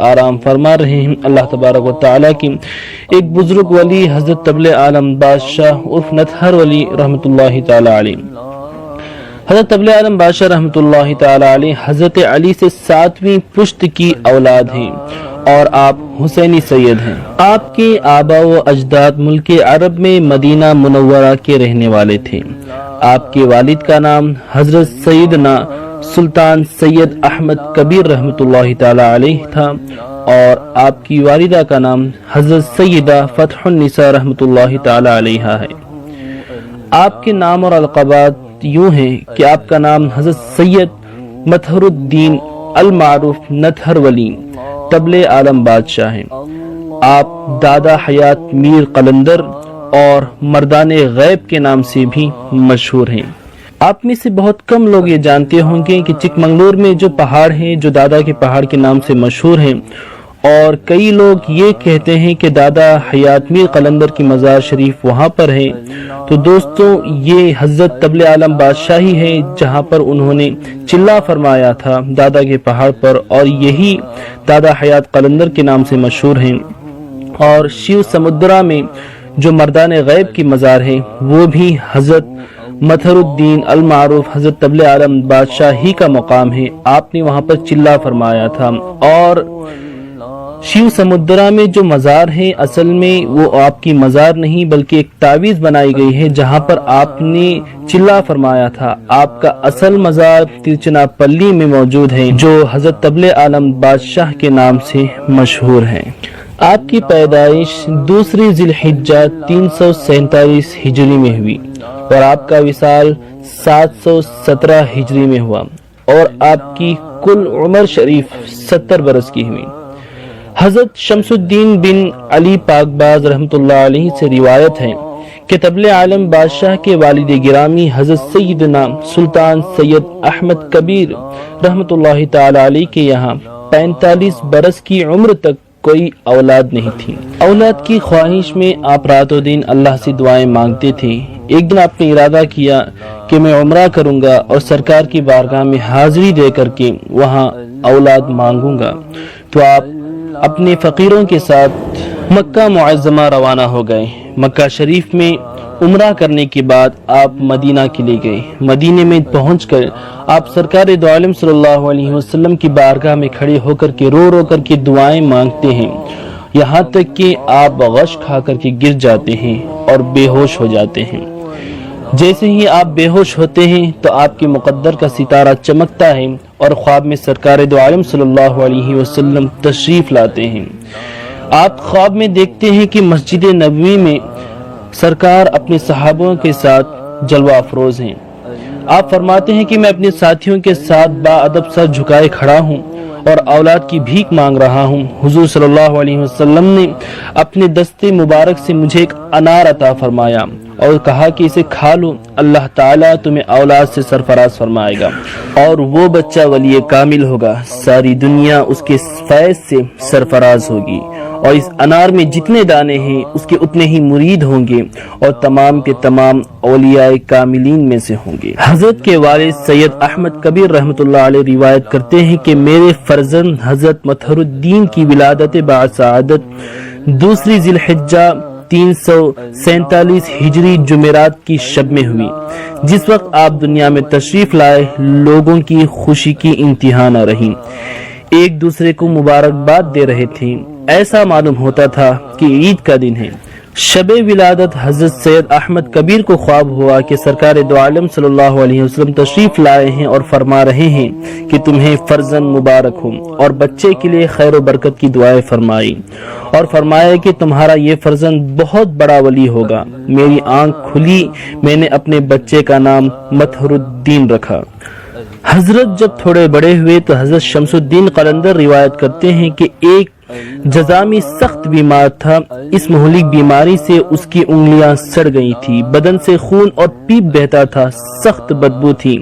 آرام فرما رہے ہیں۔ اللہ تبارک و تعالیٰ کی ایک بزرگ ولی حضرت طبل عالم بادشاہ عرف نتھر ولی رحمۃ اللہ تعالی علیہ، حضرت طبل عالم بادشاہ رحمۃ اللہ تعالی علیہ حضرت علی سے 7ویں پشت کی اولاد ہیں اور آپ حسینی سید ہیں۔ آپ کے آبا و اجداد ملک عرب میں مدینہ منورہ کے رہنے والے تھے۔ آپ کے والد کا نام حضرت سیدنا سلطان سید احمد کبیر رحمۃ اللہ تعالی علیہ تھا اور آپ کی والدہ کا نام حضرت سیدہ فتح النساء رحمۃ اللہ تعالی علیہ ہے۔ آپ کے نام اور القابات یوں ہیں کہ آپ کا نام حضرت سید مطہر الدین المعروف نتھر ولی طبل عالم بادشاہ ہیں۔ آپ دادا حیات میر قلندر اور مردان غیب کے نام سے بھی مشہور ہیں۔ آپ میں سے بہت کم لوگ یہ جانتے ہوں گے کہ چک منگلور میں جو پہاڑ ہیں جو دادا کے پہاڑ کے نام سے مشہور ہیں، اور کئی لوگ یہ کہتے ہیں کہ دادا حیات میر قلندر کی مزار شریف وہاں پر ہے۔ تو دوستوں، یہ حضرت طبل عالم بادشاہ ہی ہے جہاں پر انہوں نے چلہ فرمایا تھا دادا کے پہاڑ پر، اور یہی دادا حیات قلندر کے نام سے مشہور ہیں۔ اور شیو سمندرہ میں جو مردان غیب کی مزار ہے وہ بھی حضرت مطہر الدین المعروف حضرت طبل عالم بادشاہ ہی کا مقام ہے۔ آپ نے وہاں پر چلہ فرمایا تھا، اور شیو سمندرہ میں جو مزار ہے اصل میں وہ آپ کی مزار نہیں بلکہ ایک تعویذ بنائی گئی ہے جہاں پر آپ نے چلہ فرمایا تھا۔ آپ کا اصل مزار ترچنا پلی میں موجود ہے جو حضرت طبل عالم بادشاہ کے نام سے مشہور ہے۔ آپ کی پیدائش 2 ذی الحجہ 347 ہجری میں ہوئی اور آپ کا وصال 717 ہجری میں ہوا، اور آپ کی کل عمر شریف 70 برس کی ہوئی۔ حضرت شمس الدین بن علی پاک باز رحمۃ اللہ علیہ سے روایت ہے کہ طبل عالم بادشاہ کے والد گرامی حضرت سیدنا سلطان سید احمد کبیر رحمۃ اللہ تعالی علیہ کے یہاں 45 برس کی عمر تک کوئی اولاد نہیں تھی۔ اولاد کی خواہش میں آپ رات و دن اللہ سے دعائیں مانگتے تھے۔ ایک دن آپ نے ارادہ کیا کہ میں عمرہ کروں گا اور سرکار کی بارگاہ میں حاضری دے کر کے وہاں اولاد مانگوں گا، تو آپ اپنے فقیروں کے ساتھ مکہ معظمہ روانہ ہو گئے۔ مکہ شریف میں عمرہ کرنے کے بعد آپ مدینہ کے لیے گئے۔ مدینے میں پہنچ کر آپ سرکار دو عالم صلی اللہ علیہ وسلم کی بارگاہ میں کھڑے ہو کر کے رو رو کر کے دعائیں مانگتے ہیں، یہاں تک کہ آپ غش کھا کر کے گر جاتے ہیں اور بے ہوش ہو جاتے ہیں۔ جیسے ہی آپ بے ہوش ہوتے ہیں تو آپ کے مقدر کا ستارہ چمکتا ہے اور خواب میں سرکار دو عالم صلی اللہ علیہ وسلم تشریف لاتے ہیں۔ آپ خواب میں دیکھتے ہیں کہ مسجد نبوی میں سرکار اپنے صحابوں کے ساتھ جلوہ افروز ہیں۔ آپ فرماتے ہیں کہ میں اپنے ساتھیوں کے ساتھ با ادب سر جھکائے کھڑا ہوں اور اولاد کی بھیک مانگ رہا ہوں۔ حضور صلی اللہ علیہ وسلم نے اپنے دستے مبارک سے مجھے ایک انار عطا فرمایا اور کہا کہ اسے کھا لو، اللہ تعالیٰ تمہیں اولاد سے سرفراز فرمائے گا اور وہ بچہ ولی کامل ہوگا، ساری دنیا اس کے فیض سے سرفراز ہوگی، اور اس انار میں جتنے دانے ہیں اس کے اتنے ہی مرید ہوں گے اور تمام کے تمام اولیاء کاملین میں سے ہوں گے۔ حضرت کے والد سید احمد کبیر رحمۃ اللہ علیہ روایت کرتے ہیں کہ میرے فرزند حضرت مطہر الدین کی ولادت بسعادت 2 ذی الحجہ 347 ہجری جمعرات کی شب میں ہوئی۔ جس وقت آپ دنیا میں تشریف لائے لوگوں کی خوشی کی انتہا نہ رہی، ایک دوسرے کو مبارکباد دے رہے تھے، ایسا معلوم ہوتا تھا کہ عید کا دن ہے۔ شب ولادت حضرت سید احمد کبیر کو خواب ہوا کہ سرکار دو عالم صلی اللہ علیہ وسلم تشریف لائے ہیں اور فرما رہے ہیں کہ تمہیں فرزند مبارک ہو، اور بچے کے لیے خیر و برکت کی دعائیں فرمائی اور فرمایا کہ تمہارا یہ فرزند بہت بڑا ولی ہوگا۔ میری آنکھ کھلی، میں نے اپنے بچے کا نام مطہر الدین رکھا۔ حضرت جب تھوڑے بڑے ہوئے تو حضرت شمس الدین قلندر روایت کرتے ہیں کہ ایک جزامی سخت بیمار تھا، اس مہلک بیماری سے اس کی انگلیاں سڑ گئی تھی، بدن سے خون اور پیپ بہتا تھا، سخت بدبو تھی۔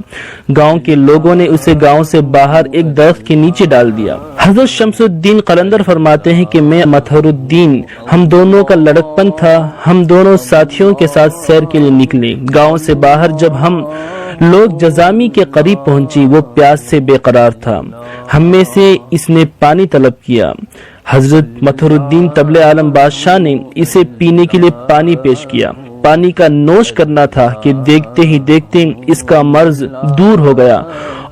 گاؤں کے لوگوں نے اسے گاؤں سے باہر ایک درخت کے نیچے ڈال دیا۔ حضرت شمس الدین قلندر فرماتے ہیں کہ میں مطہر الدین، ہم دونوں کا لڑکپن تھا، ہم دونوں ساتھیوں کے ساتھ سیر کے لیے نکلے۔ گاؤں سے باہر جب ہم لوگ جزامی کے قریب پہنچی، وہ پیاس سے بے قرار تھا، ہم میں سے اس نے پانی طلب کیا۔ حضرت مظہر الدین طبل عالم بادشاہ نے اسے پینے کے لیے پانی پیش کیا۔ پانی کا نوش کرنا تھا کہ دیکھتے ہی دیکھتے اس کا مرض دور ہو گیا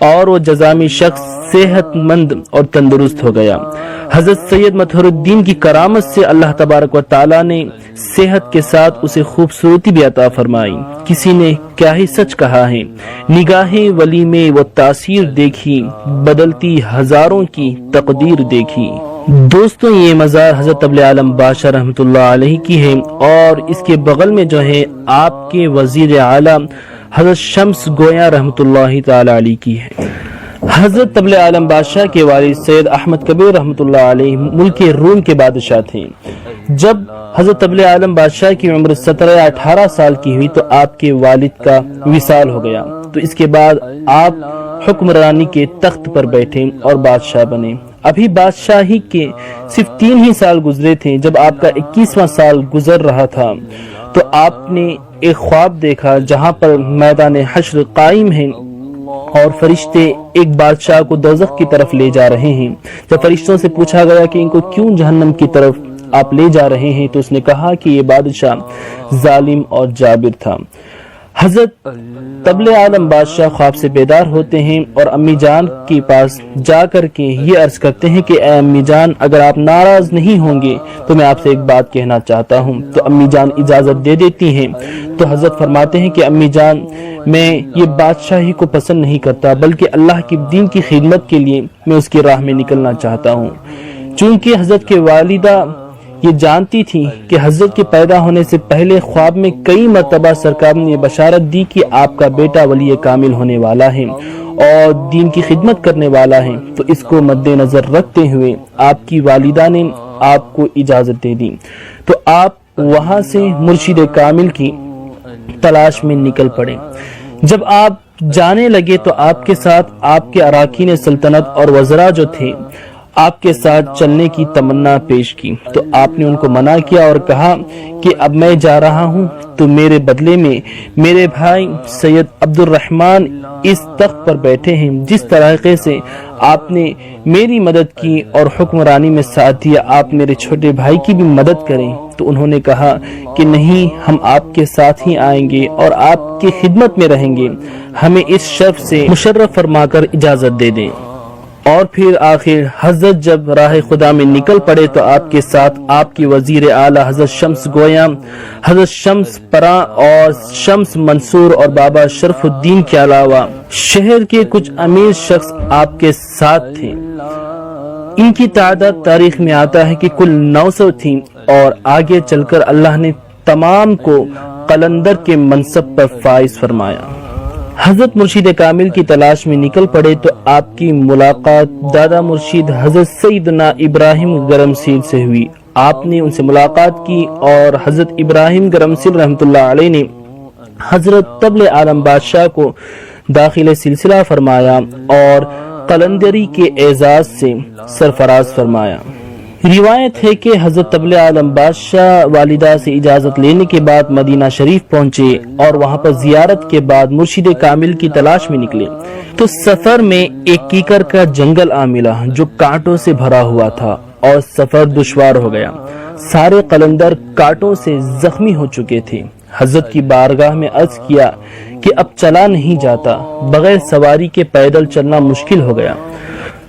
اور وہ جزامی شخص صحت مند اور تندرست ہو گیا۔ حضرت سید مظہر الدین کی کرامت سے اللہ تبارک و تعالی نے صحت کے ساتھ اسے خوبصورتی بھی عطا فرمائی۔ کسی نے کیا ہی سچ کہا ہے، نگاہیں ولی میں وہ تاثیر دیکھی، بدلتی ہزاروں کی تقدیر دیکھی۔ دوستوں، یہ مزار حضرت طبل عالم بادشاہ رحمۃ اللہ علیہ کی ہے اور اس کے بغل میں جو ہے آپ کے وزیر اعلیٰ حضرت شمس گویا رحمۃ اللہ تعالی علیہ کی ہے۔ حضرت طبل عالم بادشاہ کے والد سید احمد کبیر رحمۃ اللہ علیہ ملک روم کے بادشاہ تھے۔ جب حضرت طبل عالم بادشاہ کی عمر 17-18 سال کی ہوئی تو آپ کے والد کا وصال ہو گیا، تو اس کے بعد آپ حکمرانی کے تخت پر بیٹھے اور بادشاہ بنے۔ ابھی بادشاہی کے صرف 3 ہی سال گزرے تھے جب آپ کا 21واں سال گزر رہا تھا تو آپ نے ایک خواب دیکھا جہاں پر میدان حشر قائم ہے اور فرشتے ایک بادشاہ کو دوزخ کی طرف لے جا رہے ہیں۔ جب فرشتوں سے پوچھا گیا کہ ان کو کیوں جہنم کی طرف آپ لے جا رہے ہیں تو اس نے کہا کہ یہ بادشاہ ظالم اور جابر تھا۔ حضرت طبل عالم بادشاہ خواب سے بیدار ہوتے ہیں اور امی جان کے پاس جا کر کے یہ عرض کرتے ہیں کہ اے امی جان، اگر آپ ناراض نہیں ہوں گے تو میں آپ سے ایک بات کہنا چاہتا ہوں۔ تو امی جان اجازت دے دیتی ہیں۔ تو حضرت فرماتے ہیں کہ امی جان، میں یہ بادشاہی کو پسند نہیں کرتا بلکہ اللہ کی دین کی خدمت کے لیے میں اس کی راہ میں نکلنا چاہتا ہوں۔ چونکہ حضرت کے والدہ یہ جانتی تھی کہ حضرت کے پیدا ہونے سے پہلے خواب میں کئی مرتبہ سرکار نے بشارت دی کہ آپ کا بیٹا ولی کامل ہونے والا ہے اور دین کی خدمت کرنے والا ہے، تو اس کو مد نظر رکھتے ہوئے آپ کی والدہ نے آپ کو اجازت دے دی۔ تو آپ وہاں سے مرشد کامل کی تلاش میں نکل پڑے۔ جب آپ جانے لگے تو آپ کے ساتھ آپ کے اراکین سلطنت اور وزراء جو تھے آپ کے ساتھ چلنے کی تمنا پیش کی، تو آپ نے ان کو منع کیا اور کہا کہ اب میں جا رہا ہوں تو میرے بدلے میں میرے بھائی سید عبد الرحمن اس تخت پر بیٹھے ہیں، جس طریقے سے آپ نے میری مدد کی اور حکمرانی میں ساتھ دیا، آپ میرے چھوٹے بھائی کی بھی مدد کریں۔ تو انہوں نے کہا کہ نہیں، ہم آپ کے ساتھ ہی آئیں گے اور آپ کی خدمت میں رہیں گے، ہمیں اس شرف سے مشرف فرما کر اجازت دے دیں۔ اور پھر آخر حضرت جب راہ خدا میں نکل پڑے تو آپ کے ساتھ آپ کی وزیر اعلیٰ حضرت شمس گویا، حضرت شمس پراں اور شمس منصور اور بابا شرف الدین کے علاوہ شہر کے کچھ امیر شخص آپ کے ساتھ تھے۔ ان کی تعداد تاریخ میں آتا ہے کہ کل 900 تھیں اور آگے چل کر اللہ نے تمام کو قلندر کے منصب پر فائز فرمایا۔ حضرت مرشد کامل کی تلاش میں نکل پڑے تو آپ کی ملاقات دادا مرشد حضرت سیدنا ابراہیم گرمسیل سے ہوئی۔ آپ نے ان سے ملاقات کی اور حضرت ابراہیم گرمسیل رحمۃ اللہ علیہ نے حضرت طبل عالم بادشاہ کو داخل سلسلہ فرمایا اور قلندری کے اعزاز سے سرفراز فرمایا۔ روایت ہے کہ حضرت طبل عالم بادشاہ والدہ سے اجازت لینے کے بعد مدینہ شریف پہنچے اور وہاں پر زیارت کے بعد مرشد کامل کی تلاش میں نکلے تو سفر میں ایک کیکر کا جنگل آ ملا جو کانٹوں سے بھرا ہوا تھا اور سفر دشوار ہو گیا۔ سارے قلندر کانٹوں سے زخمی ہو چکے تھے۔ حضرت کی بارگاہ میں عرض کیا کہ اب چلا نہیں جاتا، بغیر سواری کے پیدل چلنا مشکل ہو گیا۔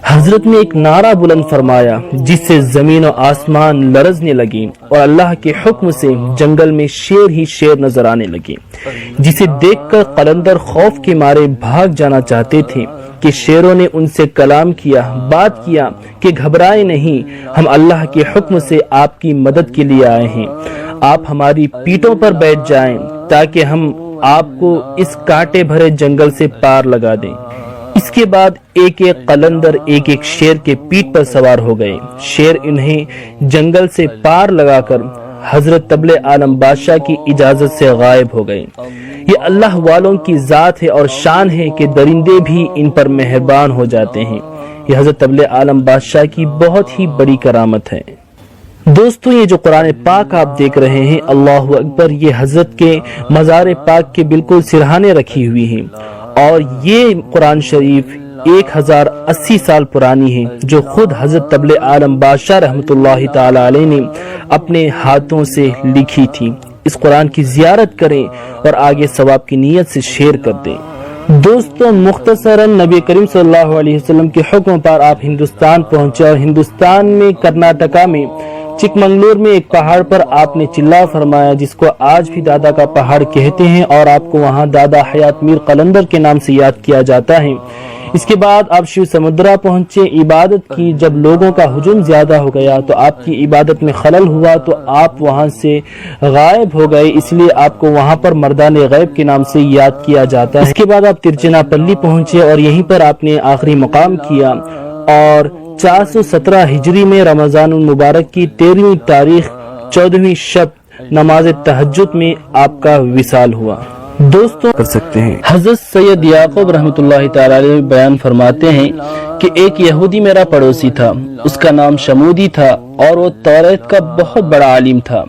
حضرت نے ایک نعرہ بلند فرمایا جس سے زمین و آسمان لرزنے لگی اور اللہ کے حکم سے جنگل میں شیر ہی شیر نظر آنے لگے، جسے دیکھ کر قلندر خوف کے مارے بھاگ جانا چاہتے تھے کہ شیروں نے ان سے کلام کیا، بات کیا کہ گھبرائے نہیں، ہم اللہ کے حکم سے آپ کی مدد کے لیے آئے ہیں، آپ ہماری پیٹوں پر بیٹھ جائیں تاکہ ہم آپ کو اس کانٹے بھرے جنگل سے پار لگا دیں۔ اس کے بعد ایک ایک قلندر ایک ایک شیر کے پیٹ پر سوار ہو گئے۔ شیر انہیں جنگل سے پار لگا کر حضرت طبل عالم بادشاہ کی اجازت سے غائب ہو گئے۔ یہ اللہ والوں کی ذات ہے اور شان ہے کہ درندے بھی ان پر مہربان ہو جاتے ہیں۔ یہ حضرت طبل عالم بادشاہ کی بہت ہی بڑی کرامت ہے۔ دوستو، یہ جو قرآن پاک آپ دیکھ رہے ہیں، اللہ اکبر، یہ حضرت کے مزار پاک کے بالکل سرہانے رکھی ہوئی ہیں اور یہ قرآن شریف 1080 سال پرانی ہے، جو خود حضرت طبل عالم بادشاہ رحمۃ اللہ تعالی علیہ نے اپنے ہاتھوں سے لکھی تھی۔ اس قرآن کی زیارت کریں اور آگے ثواب کی نیت سے شیئر کر دیں۔ دوستوں، مختصراً نبی کریم صلی اللہ علیہ وسلم کے حکم پر آپ ہندوستان پہنچے اور ہندوستان میں کرناٹکا میں چک منگلور میں ایک پہاڑ پر آپ نے چلا فرمایا، جس کو آج بھی دادا کا پہاڑ کہتے ہیں، اور آپ کو وہاں دادا حیات میر قلندر کے نام سے یاد کیا جاتا ہے۔ اس کے بعد آپ شیو سمندرا پہنچے، عبادت کی۔ جب لوگوں کا ہجوم زیادہ ہو گیا تو آپ کی عبادت میں خلل ہوا تو آپ وہاں سے غائب ہو گئے، اس لیے آپ کو وہاں پر مردان غیب کے نام سے یاد کیا جاتا ہے۔ اس کے بعد آپ ترچنا پلی پہنچے اور یہیں پر آپ نے آخری مقام کیا، اور 417 ہجری میں رمضان المبارک کی 13ویں تاریخ 14ویں شب نماز تہجد میں آپ کا وصال ہوا۔ دوستوں، کر سکتے ہیں حضرت سید یعقوب رحمۃ اللہ تعالی علیہ بیان فرماتے ہیں کہ ایک یہودی میرا پڑوسی تھا، اس کا نام شمودی تھا اور وہ توریت کا بہت بڑا عالم تھا۔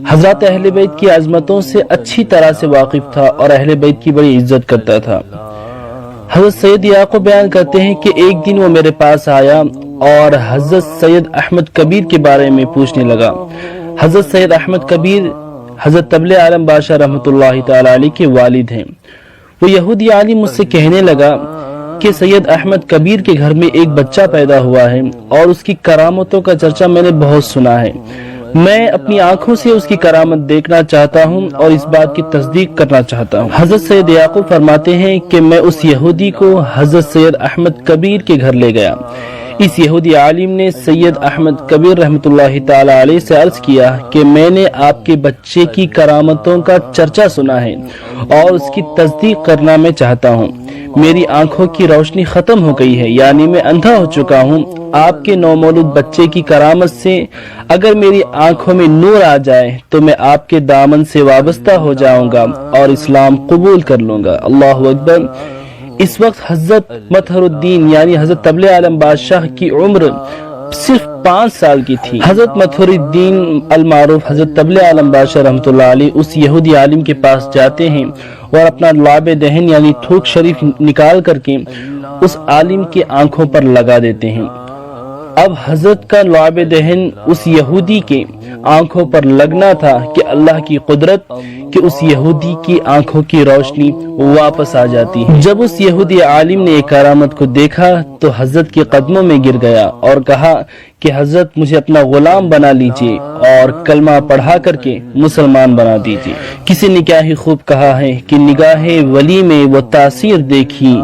حضرات اہل بیت کی عظمتوں سے اچھی طرح سے واقف تھا اور اہل بیت کی بڑی عزت کرتا تھا۔ حضرت سید یعقوب بیان کرتے ہیں کہ ایک دن وہ میرے پاس آیا اور حضرت سید احمد کبیر کے بارے میں پوچھنے لگا۔ حضرت سید احمد کبیر حضرت طبل عالم بادشاہ رحمۃ اللہ تعالی علیہ کے والد ہیں۔ وہ یہودی عالم مجھ سے کہنے لگا کہ سید احمد کبیر کے گھر میں ایک بچہ پیدا ہوا ہے اور اس کی کرامتوں کا چرچا میں نے بہت سنا ہے۔ میں اپنی آنکھوں سے اس کی کرامت دیکھنا چاہتا ہوں اور اس بات کی تصدیق کرنا چاہتا ہوں۔ حضرت سید یعقوب فرماتے ہیں کہ میں اس یہودی کو حضرت سید احمد کبیر کے گھر لے گیا۔ اس یہودی عالم نے سید احمد کبیر رحمۃ اللہ تعالی علیہ سے عرض کیا کہ میں نے آپ کے بچے کی کرامتوں کا چرچا سنا ہے اور اس کی تصدیق کرنا میں چاہتا ہوں۔ میری آنکھوں کی روشنی ختم ہو گئی ہے، یعنی میں اندھا ہو چکا ہوں۔ آپ کے نومولود بچے کی کرامت سے اگر میری آنکھوں میں نور آ جائے تو میں آپ کے دامن سے وابستہ ہو جاؤں گا اور اسلام قبول کر لوں گا۔ اللہ اکبر۔ اس وقت حضرت مطہر الدین یعنی حضرت طبل عالم بادشاہ کی عمر صرف 5 سال کی تھی۔ حضرت مطہر الدین المعروف حضرت طبل عالم بادشاہ رحمۃ اللہ علیہ اس یہودی عالم کے پاس جاتے ہیں اور اپنا لعاب دہن یعنی تھوک شریف نکال کر کے اس عالم کے آنکھوں پر لگا دیتے ہیں۔ اب حضرت کا لعاب دہن اس یہودی کے آنکھوں پر لگنا تھا کہ اللہ کی قدرت کہ اس یہودی کی آنکھوں کی روشنی واپس آ جاتی ہے۔ جب اس یہودی عالم نے ایک کرامت کو دیکھا تو حضرت کے قدموں میں گر گیا اور کہا کہ حضرت مجھے اپنا غلام بنا لیجئے اور کلمہ پڑھا کر کے مسلمان بنا دیجئے۔ کسی نے کیا ہی خوب کہا ہے کہ نگاہ ولی میں وہ تاثیر دیکھی،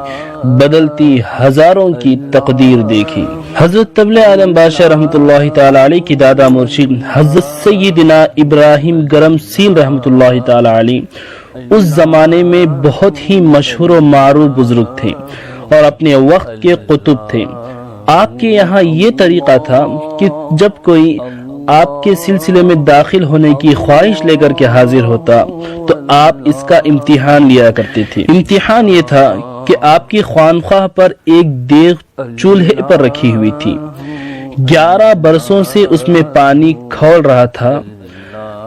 بدلتی ہزاروں کی تقدیر دیکھی۔ حضرت طبل عالم بادشاہ رحمۃ اللہ تعالی علیہ کی دادا مرشد حضرت سیدنا ابراہیم گرمسیل رحمۃ اللہ تعالی علیہ اس زمانے میں بہت ہی مشہور و معروف بزرگ تھے اور اپنے وقت کے قطب تھے۔ آپ کے یہاں یہ طریقہ تھا کہ جب کوئی آپ کے سلسلے میں داخل ہونے کی خواہش لے کر کے حاضر ہوتا تو آپ اس کا امتحان لیا کرتے تھے۔ امتحان یہ تھا کہ آپ کی خانقاہ پر ایک دیگ چولہے پر رکھی ہوئی تھی، 11 برسوں سے اس میں پانی کھول رہا تھا۔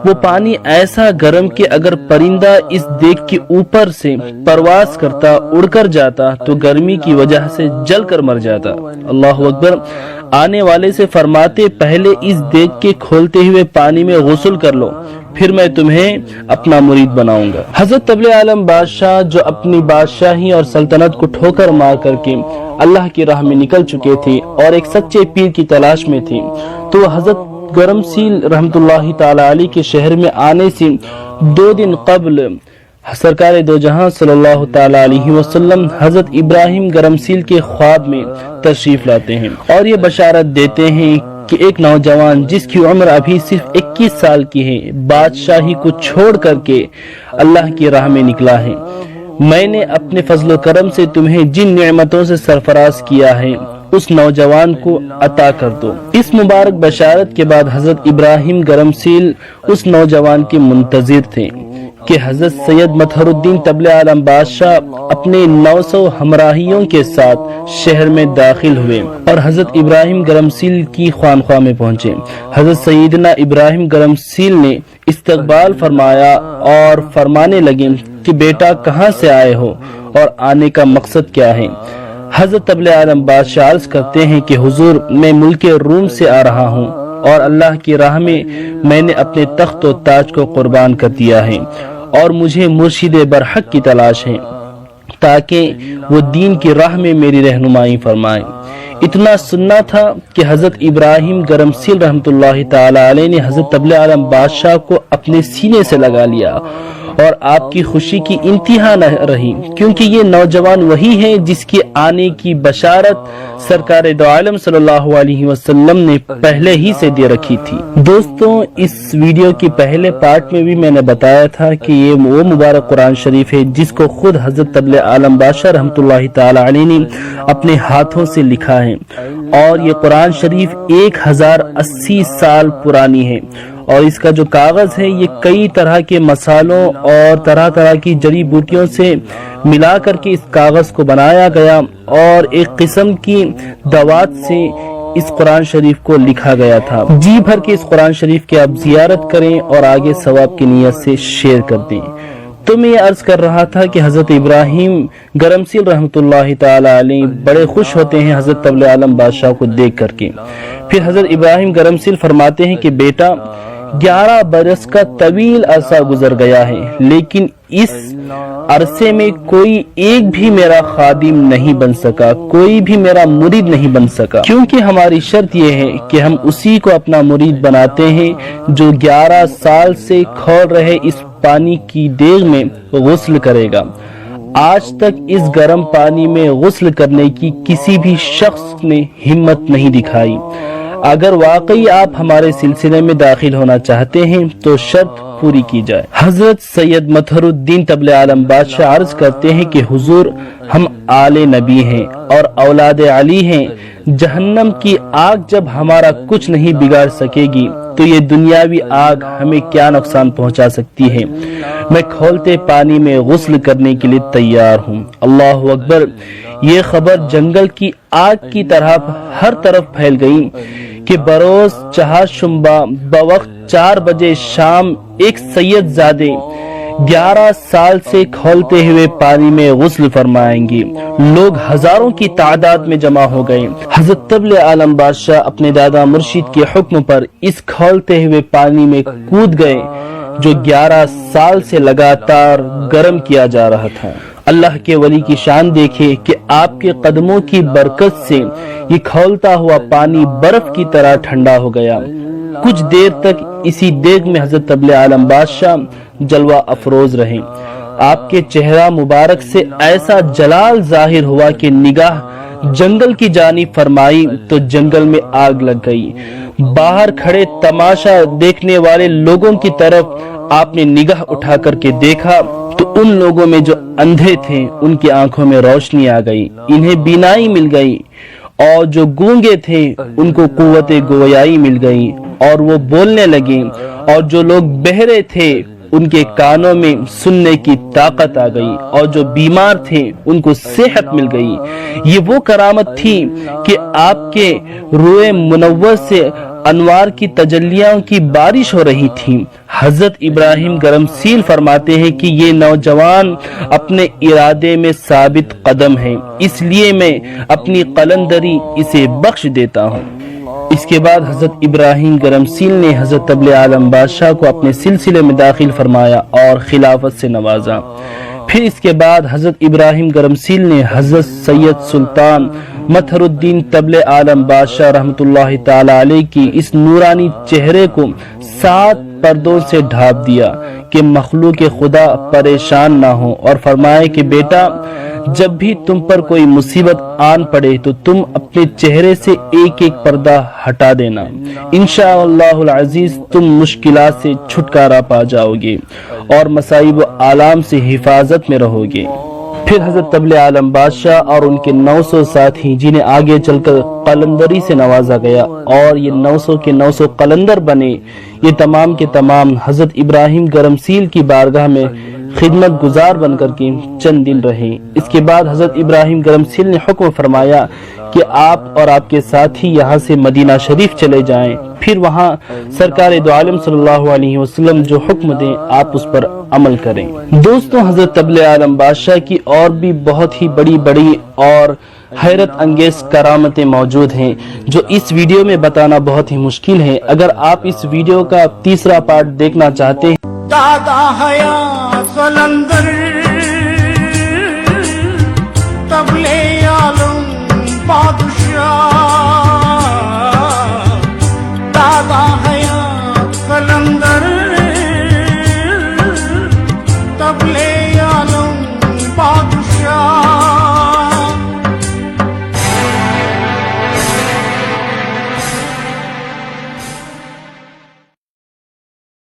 وہ پانی ایسا گرم کہ اگر پرندہ اس دیگ کے اوپر سے پرواز کرتا اڑ کر جاتا تو گرمی کی وجہ سے جل کر مر جاتا۔ اللہ اکبر۔ آنے والے سے فرماتے پہلے اس دیگ کے کھولتے ہوئے پانی میں غسل کر لو، پھر میں تمہیں اپنا مرید بناؤں گا۔ حضرت طبل عالم بادشاہ جو اپنی بادشاہی اور سلطنت کو ٹھوکر مار کر کے اللہ کی راہ میں نکل چکے تھے اور ایک سچے پیر کی تلاش میں تھے، تو حضرت گرمسیل رحمۃ اللہ تعالی علیہ کے شہر میں آنے سے 2 دن قبل سرکار دو جہاں صلی اللہ تعالی علیہ وسلم حضرت ابراہیم گرمسیل کے خواب میں تشریف لاتے ہیں اور یہ بشارت دیتے ہیں کہ ایک نوجوان جس کی عمر ابھی صرف 21 سال کی ہے، بادشاہی کو چھوڑ کر کے اللہ کی راہ میں نکلا ہے۔ میں نے اپنے فضل و کرم سے تمہیں جن نعمتوں سے سرفراز کیا ہے اس نوجوان کو عطا کر دو۔ اس مبارک بشارت کے بعد حضرت ابراہیم گرمسیل اس نوجوان کے منتظر تھے کہ حضرت سید مطہر الدین طبل عالم بادشاہ اپنے 900 ہمراہیوں کے ساتھ شہر میں داخل ہوئے اور حضرت ابراہیم گرمسیل کی خانقاہ میں پہنچے۔ حضرت سیدنا ابراہیم گرمسیل نے استقبال فرمایا اور فرمانے لگے کہ بیٹا کہاں سے آئے ہو اور آنے کا مقصد کیا ہے؟ حضرت طبل عالم بادشاہ عرض کرتے ہیں کہ حضور میں ملک روم سے آ رہا ہوں اور اللہ کی راہ میں نے اپنے تخت و تاج کو قربان کر دیا ہے اور مجھے مرشد برحق کی تلاش ہے تاکہ وہ دین کی راہ میں میری رہنمائی فرمائے۔ اتنا سننا تھا کہ حضرت ابراہیم گرمسیل رحمۃ اللہ تعالی علیہ نے حضرت طبل عالم بادشاہ کو اپنے سینے سے لگا لیا اور آپ کی خوشی کی انتہا نہ رہی، کیونکہ یہ نوجوان وہی ہے جس کے آنے کی بشارت سرکار دو عالم صلی اللہ علیہ وسلم نے پہلے ہی سے دے رکھی تھی۔ دوستوں، اس ویڈیو کی پہلے پارٹ میں بھی میں نے بتایا تھا کہ یہ وہ مبارک قرآن شریف ہے جس کو خود حضرت طبل عالم بادشاہ رحمۃ اللہ تعالی علیہ نے اپنے ہاتھوں سے لکھا ہے، اور یہ قرآن شریف 1080 سال پرانی ہے، اور اس کا جو کاغذ ہے یہ کئی طرح کے مسالوں اور طرح طرح کی جڑی بوٹیوں سے ملا کر کے اس کاغذ کو بنایا گیا اور ایک قسم کی دوات سے اس قرآن شریف کو لکھا گیا تھا۔ جی بھر کے اس قرآن شریف کی آپ زیارت کریں اور آگے ثواب کی نیت سے شیئر کر دیں۔ تو میں یہ عرض کر رہا تھا کہ حضرت ابراہیم گرمسیل رحمۃ اللہ تعالی علیہ بڑے خوش ہوتے ہیں حضرت طبل عالم بادشاہ کو دیکھ کر کے۔ پھر حضرت ابراہیم گرمسیل فرماتے ہیں کہ بیٹا 11 برس کا طویل عرصہ گزر گیا ہے، لیکن اس عرصے میں کوئی ایک بھی میرا خادم نہیں بن سکا، کوئی بھی میرا مرید نہیں بن سکا، کیونکہ ہماری شرط یہ ہے کہ ہم اسی کو اپنا مرید بناتے ہیں جو 11 سال سے کھول رہے اس پانی کی دیگ میں غسل کرے گا۔ آج تک اس گرم پانی میں غسل کرنے کی کسی بھی شخص نے ہمت نہیں دکھائی۔ اگر واقعی آپ ہمارے سلسلے میں داخل ہونا چاہتے ہیں تو شرط پوری کی جائے۔ حضرت سید مظہر الدین طبل عالم بادشاہ عرض کرتے ہیں کہ حضور ہم آل نبی ہیں اور اولاد علی ہیں، جہنم کی آگ جب ہمارا کچھ نہیں بگاڑ سکے گی تو یہ دنیاوی آگ ہمیں کیا نقصان پہنچا سکتی ہے۔ میں کھولتے پانی میں غسل کرنے کے لیے تیار ہوں۔ اللہ اکبر! یہ خبر جنگل کی آگ کی طرح ہر طرف پھیل گئی کہ بروز چہار شنبہ بوقت 4 بجے شام ایک سید زادے 11 سال سے کھولتے ہوئے پانی میں غسل فرمائیں گے۔ لوگ ہزاروں کی تعداد میں جمع ہو گئے۔ حضرت طبل عالم بادشاہ اپنے دادا مرشد کے حکم پر اس کھولتے ہوئے پانی میں کود گئے جو 11 سال سے لگاتار گرم کیا جا رہا تھا۔ اللہ کے ولی کی شان دیکھے کہ آپ کے قدموں کی برکت سے یہ کھولتا ہوا پانی برف کی طرح ٹھنڈا ہو گیا۔ کچھ دیر تک اسی دیگ میں حضرت طبل عالم بادشاہ جلوہ افروز رہے۔ آپ کے چہرہ مبارک سے ایسا جلال ظاہر ہوا کہ نگاہ جنگل کی جانب فرمائی تو جنگل میں آگ لگ گئی۔ باہر کھڑے تماشا دیکھنے والے لوگوں کی طرف آپ نے نگاہ اٹھا کر کے دیکھا تو ان لوگوں میں جو اندھے تھے ان کی آنکھوں میں روشنی آ گئی، انہیں بینائی مل گئی، اور جو گونگے تھے ان کو قوت گویائی مل گئی اور وہ بولنے لگے، اور جو لوگ بہرے تھے ان کے کانوں میں سننے کی طاقت آ گئی، اور جو بیمار تھے ان کو صحت مل گئی۔ یہ وہ کرامت تھی کہ آپ کے روئے منور سے انوار کی تجلیاں کی بارش ہو رہی تھی۔ حضرت ابراہیم گرمسیل فرماتے ہیں کہ یہ نوجوان اپنے ارادے میں ثابت قدم ہے، اس لیے میں اپنی قلندری اسے بخش دیتا ہوں۔ اس کے بعد حضرت ابراہیم گرمسیل نے حضرت طبل عالم بادشاہ کو اپنے سلسلے میں داخل فرمایا اور خلافت سے نوازا۔ پھر اس کے بعد حضرت ابراہیم گرمسیل نے حضرت سید سلطان مظہر الدین طبل عالم بادشاہ رحمۃ اللہ تعالی علیہ کی اس نورانی چہرے کو 7 پردوں سے ڈھانپ دیا کہ مخلوق خدا پریشان نہ ہو، اور فرمائے کہ بیٹا جب بھی تم پر کوئی مصیبت آن پڑے تو تم اپنے چہرے سے ایک ایک پردہ ہٹا دینا، انشاءاللہ العزیز تم مشکلات سے چھٹکارا پا جاؤ گے اور مصائب و آلام سے حفاظت میں رہو گے۔ پھر حضرت طبل عالم بادشاہ اور ان کے 900 ساتھی جنہیں آگے چل کر قلندری سے نوازا گیا اور یہ 900 کے 900 قلندر بنے، یہ تمام کے تمام حضرت ابراہیم گرمسیل کی بارگاہ میں خدمت گزار بن کر کے چند دن رہے۔ اس کے بعد حضرت ابراہیم گرمسیل نے حکم فرمایا کہ آپ اور آپ کے ساتھی یہاں سے مدینہ شریف چلے جائیں، پھر وہاں سرکار دو عالم صلی اللہ علیہ وسلم جو حکم دیں آپ اس پر عمل کریں۔ دوستوں، حضرت طبل عالم بادشاہ کی اور بھی بہت ہی بڑی اور حیرت انگیز کرامتیں موجود ہیں جو اس ویڈیو میں بتانا بہت ہی مشکل ہے۔ اگر آپ اس ویڈیو کا تیسرا پارٹ دیکھنا چاہتے ہیں دادا حیات قلندر